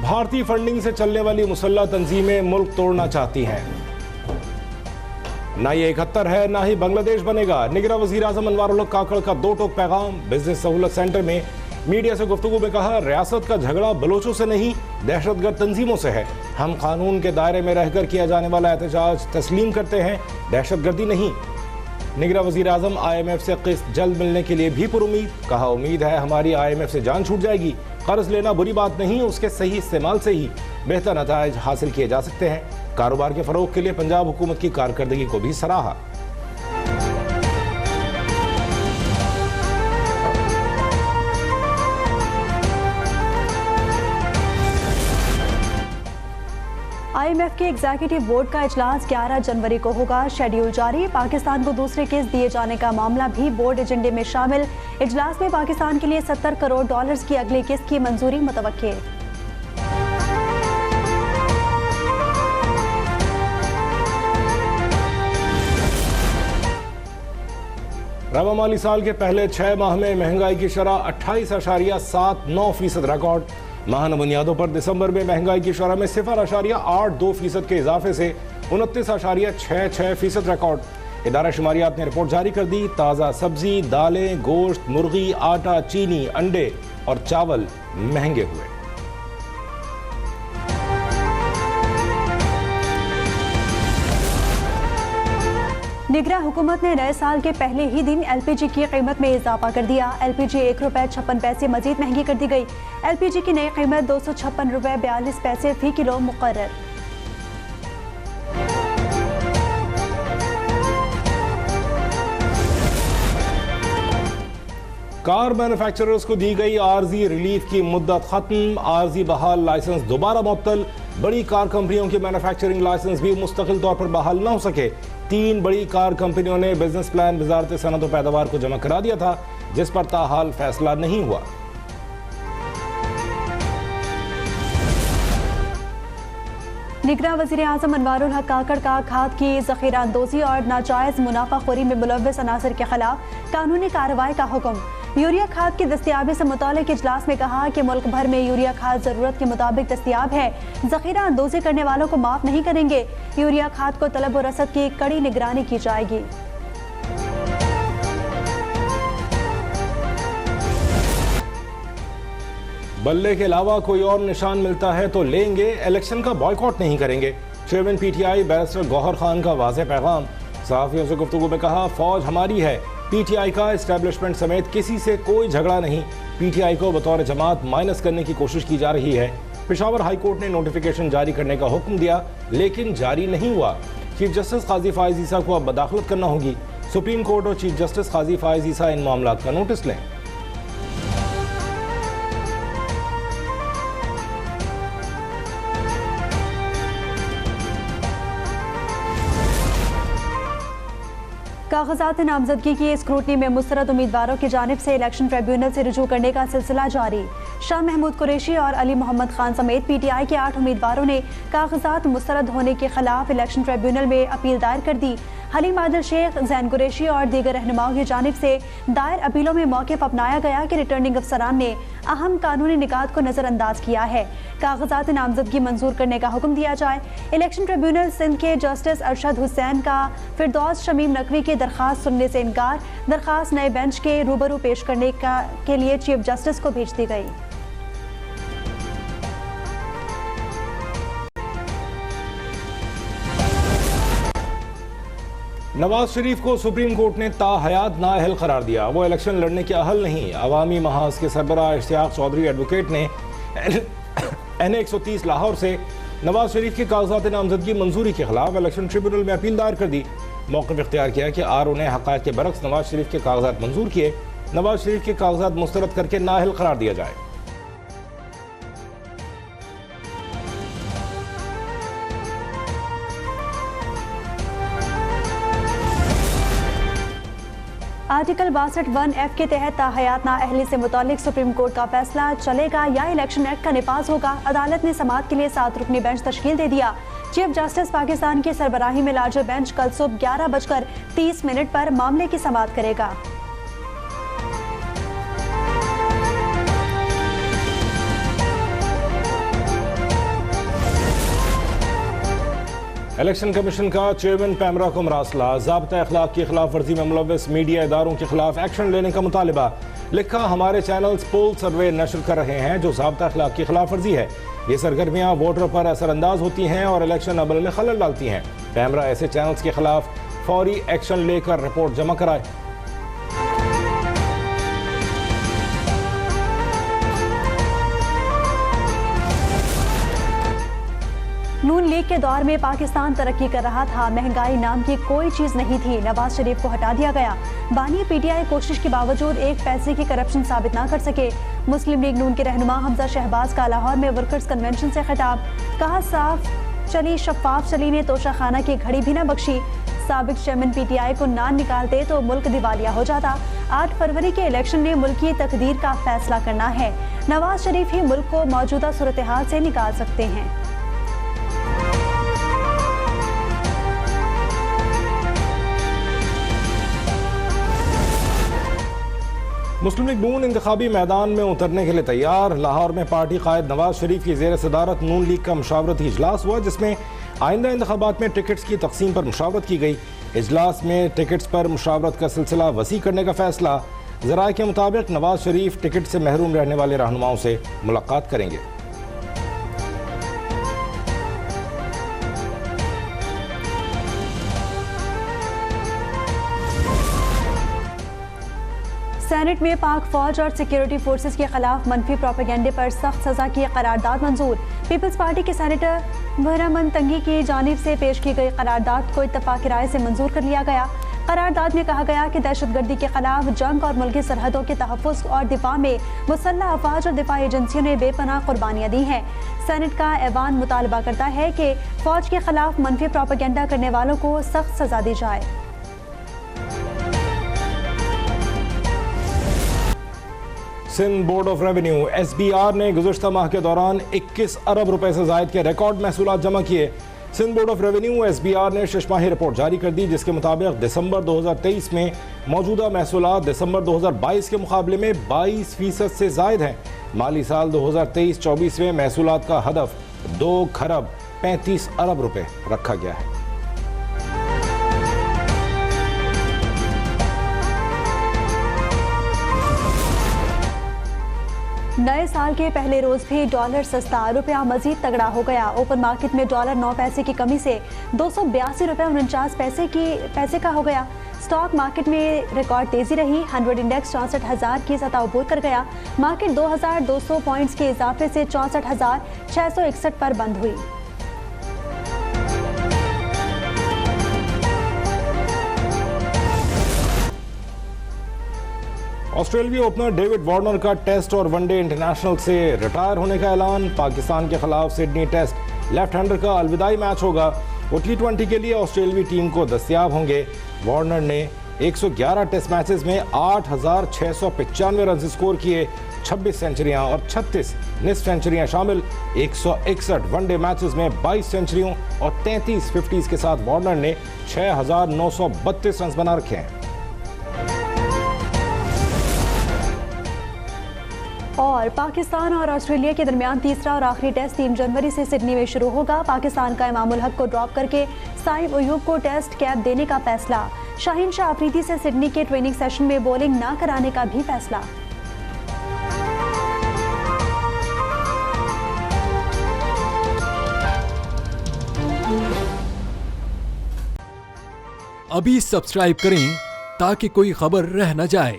भारतीय फंडिंग से चलने वाली मुसल्लह तंजीमें मुल्क तोड़ना चाहती हैं। ना ये 71 है ना ही बांग्लादेश बनेगा। निगरान वज़ीर आज़म अनवारुल हक काकड़ का दो टोक पैगाम। बिजनेस सहूलत सेंटर में मीडिया से गुफ्तगू में कहा, रियासत का झगड़ा बलोचों से नहीं दहशतगर्द तंजीमों से है। हम कानून के दायरे में रहकर किया जाने वाला एहतजाज तस्लीम करते हैं, दहशतगर्दी नहीं। निगरान वज़ीर आज़म IMF से किस्त जल्द मिलने के लिए भी पुरुमीद। कहा, उम्मीद है हमारी IMF से जान छूट जाएगी। कर्ज लेना बुरी बात नहीं, उसके सही इस्तेमाल से ही बेहतर नताइज हासिल किए जा सकते हैं। कारोबार के फरोग के लिए पंजाब हुकूमत की कारकर्दगी को भी सराहा। IMF के एग्जीक्यूटिव बोर्ड का इजलास 11 जनवरी को होगा। शेड्यूल जारी। पाकिस्तान को दूसरे किस्त दिए जाने का मामला भी बोर्ड एजेंडे में शामिल। इजलास में पाकिस्तान के लिए $70 करोड़ की अगली किस्त की मंजूरी मुतवक्के। रवा माली साल के पहले 6 माह में महंगाई की शरह 28.79% रिकॉर्ड। माहाना बुनियादों पर दिसंबर में महंगाई की शरह में 0.82% के इजाफे से 29.66% रिकॉर्ड। इदारा शुमारियात ने रिपोर्ट जारी कर दी। ताज़ा सब्जी, दालें, गोश्त, मुर्गी, आटा, चीनी, अंडे और चावल महंगे हुए। निगरान हुकूमत ने नए साल के पहले ही दिन LPG की कीमत में इजाफा कर दिया। LPG ₹1.56 मजीद महंगी कर दी गई। LPG की नई कीमत ₹256.42 फी किलो मुकर्रर। कार मैन्युफैक्चरर्स को दी गई आर्जी रिलीफ की मुद्दत खत्म। आर्जी बहाल लाइसेंस दोबारा मुअत्तल। बड़ी कार कंपनियों के मैन्युफैक्चरिंग लाइसेंस भी मुस्तकिल तौर पर बहाल न हो सके। 3 बड़ी कार कंपनियों ने बिजनेस प्लान वजारत सनअत व पैदावार को जमा करा दिया था, जिस पर ताहाल फैसला नहीं हुआ। निगरान वज़ीर आज़म अनवारुल हक काकड़ का खाद की ज़ख़ीरा अंदोज़ी और नाजायज़ मुनाफाखोरी में मुलव्वस अनासर के खिलाफ कानूनी कार्रवाई का हुक्म। यूरिया खाद की दस्तियाबी से मुतालिक इजलास में कहा कि मुल्क भर में यूरिया खाद ज़रूरत के मुताबिक दस्तियाब है। ज़ख़ीरा अंदोज़ी करने वालों को माफ़ नहीं करेंगे। यूरिया खाद को तलब और रसद की कड़ी निगरानी की जाएगी। बल्ले के अलावा कोई और निशान मिलता है तो लेंगे, इलेक्शन का बॉयकॉट नहीं करेंगे। Chairman PTI barrister Gohar Khan का वाज़ेह पैगाम। सहाफ़ियों से गुफ्तगू में कहा, फौज हमारी है। PTI का एस्टेब्लिशमेंट समेत किसी से कोई झगड़ा नहीं। PTI को बतौर जमात माइनस करने की कोशिश की जा रही है। पेशावर हाई कोर्ट ने नोटिफिकेशन जारी करने का हुक्म दिया, लेकिन जारी नहीं हुआ। चीफ जस्टिस काजी फायज ईसा को अब बदाखलत करना होगी। सुप्रीम कोर्ट और चीफ जस्टिस काजी फायज ईसा इन मामला का नोटिस लें। कागजात नामजदगी की स्क्रूटनी में मुस्तरद उम्मीदवारों की जानिब से इलेक्शन ट्रिब्यूनल से रुजू करने का सिलसिला जारी। शाह महमूद कुरैशी और अली मोहम्मद खान समेत PTI के 8 उम्मीदवारों ने कागजात मुस्तरद होने के खिलाफ इलेक्शन ट्रिब्यूनल में अपील दायर कर दी। हलीम आदिल शेख, जैन कुरैशी और दीगर रहनुमाओं की जानिब से दायर अपीलों में मौके पर अपनाया गया कि रिटर्निंग अफसरान ने अहम कानूनी निकात को नज़रअंदाज किया है। कागजात नामजदगी मंजूर करने का हुक्म दिया जाए। इलेक्शन ट्रिब्यूनल सिंध के जस्टिस अरशद हुसैन का फिरदौस शमीम नकवी की दरखास्त सुनने से इनकार। दरखास्त नए बेंच के रूबरू पेश करने के लिए चीफ जस्टिस को भेज दी गई। नवाज शरीफ को सुप्रीम कोर्ट ने ताहयात नाअहल करार दिया। वो इलेक्शन लड़ने के अहल नहीं। अवामी महाज के सरबराह इश्तियाक चौधरी एडवोकेट ने N130 लाहौर से नवाज शरीफ के कागजात नामजदगी मंजूरी के खिलाफ इलेक्शन ट्रिब्यूनल में अपील दायर कर दी। मौक़िफ़ इख्तियार किया कि RO ने हक़ाइक़ के बरक्स नवाज शरीफ के कागजात मंजूर किए। नवाज शरीफ के कागजात मुस्तरद करके नाअहल करार दिया जाए। आर्टिकल 62(1)F के तहत ताहयात नाअहली से मुतालिक सुप्रीम कोर्ट का फैसला चलेगा या इलेक्शन एक्ट का निफाज होगा। अदालत ने समाअत के लिए 7 रुकनी बेंच तश्कील दे दिया। चीफ जस्टिस पाकिस्तान की सरबराही में लार्जर बेंच कल सुबह 11:30 पर मामले की समाअत करेगा। इलेक्शन कमीशन का चेयरमैन पैमरा को मरासला, ज़ाब्ता अखलाक की खिलाफ वर्जी में मुलव्वस मीडिया इदारों के खिलाफ एक्शन लेने का मुतालिबा। लिखा, हमारे चैनल्स पोल सर्वे नशर कर रहे हैं जो ज़ाब्ता अखलाक की खिलाफ वर्जी है। ये सरगर्मियाँ वोटर पर असरअंदाज होती हैं और इलेक्शन अमल में खलल डालती हैं। पैमरा ऐसे चैनल्स के खिलाफ फौरी एक्शन लेकर रिपोर्ट जमा कराए। नून लीग के दौर में पाकिस्तान तरक्की कर रहा था, महंगाई नाम की कोई चीज नहीं थी, नवाज शरीफ को हटा दिया गया। बानी पीटीआई कोशिश के बावजूद एक पैसे की करप्शन साबित ना कर सके। मुस्लिम लीग नून के रहनुमा हमजा शहबाज का लाहौर में वर्कर्स कन्वेंशन से खिताब, कहा साफ चली शफाफ चली ने तोशाखाना की घड़ी भी न बख्शी। साबिक चेयरमैन पीटीआई को ना निकालते तो मुल्क दिवालिया हो जाता। 8 फरवरी के इलेक्शन ने मुल्क की तकदीर का फैसला करना है। नवाज शरीफ ही मुल्क को मौजूदा सूरत हाल से निकाल सकते हैं। मुस्लिम लीग नून इंतखाबी मैदान में उतरने के लिए तैयार। लाहौर में पार्टी कायद नवाज शरीफ की ज़ेर सदारत नून लीग का मुशावरती इजलास हुआ, जिसमें आइंदा इंतखाबात में टिकट्स की तकसीम पर मुशावरत की गई। इजलास में टिकट्स पर मुशावरत का सिलसिला वसी करने का फैसला। ज़राए के मुताबिक नवाज शरीफ टिकट से महरूम रहने वाले रहनुमाओं से मुलाकात करेंगे। सेनेट में पाक फौज और सिक्योरिटी फोर्सेस के खिलाफ मनफी प्रोपेगेंडे पर सख्त सजा की करारदाद मंजूर। पीपल्स पार्टी के सेनेटर बहरामन तंगी की जानिब से पेश की गई करारदाद को इत्तफाक राय से मंजूर कर लिया गया। करारदाद में कहा गया कि दहशतगर्दी के खिलाफ जंग और मुल्की सरहदों के तहफ़्फ़ुज़ और दिफा में मुसल्लह अफवाज और दिफाई एजेंसियों ने बेपनाह कुर्बानियाँ दी हैं। सेनेट का ऐवान मुतालबा करता है कि फौज के खिलाफ मनफी प्रोपेगेंडा करने वालों को सख्त सजा दी जाए। Sindh board of revenue SBR ने गुज़श्ता माह के दौरान 21 अरब रुपए से ज़ायद के रिकॉर्ड महसूलात जमा किए। Sindh board of revenue SBR ने शशमाही रिपोर्ट जारी कर दी, जिसके मुताबिक दिसंबर 2023 में मौजूदा महसूलात दिसंबर 2022 के मुकाबले में 22% से ज़ायद हैं। माली साल 2023-24 में महसूलात का हदफ 2 खरब 35 अरब रुपए रखा गया है। नए साल के पहले रोज भी डॉलर सस्ता, रुपया मजीद तगड़ा हो गया। ओपन मार्केट में डॉलर 9 पैसे की कमी से 282 रुपये 49 पैसे का हो गया। स्टॉक मार्केट में रिकॉर्ड तेजी रही। 100 इंडेक्स 64,000 की सतह अबूर कर गया। मार्केट 2,200 पॉइंट्स के इजाफे से 64,661 पर बंद हुई। ऑस्ट्रेलियाई ओपनर डेविड वार्नर का टेस्ट और वनडे इंटरनेशनल से रिटायर होने का ऐलान। पाकिस्तान के खिलाफ सिडनी टेस्ट लेफ्ट हैंडर का अलविदाई मैच होगा। वो T20 के लिए ऑस्ट्रेलियाई टीम को दस्तयाब होंगे। वार्नर ने 111 टेस्ट मैचेस में 8,695 रन स्कोर किए। 26 सेंचुरियां और 36 निस्फ सेंचुरियां शामिल। 161 वनडे मैचेस में 22 सेंचुरियों और 33 50s के साथ वार्नर ने 6,932 रन बना रखे हैं। और पाकिस्तान और ऑस्ट्रेलिया के दरमियान तीसरा और आखिरी टेस्ट 3 जनवरी से सिडनी में शुरू होगा। पाकिस्तान का इमामुल हक को ड्रॉप करके साइब अयूब को टेस्ट कैप देने का फैसला। शाहीन शाह अफरीदी से सिडनी के ट्रेनिंग सेशन में बॉलिंग ना कराने का भी फैसला। अभी सब्सक्राइब करें ताकि कोई खबर रह न जाए।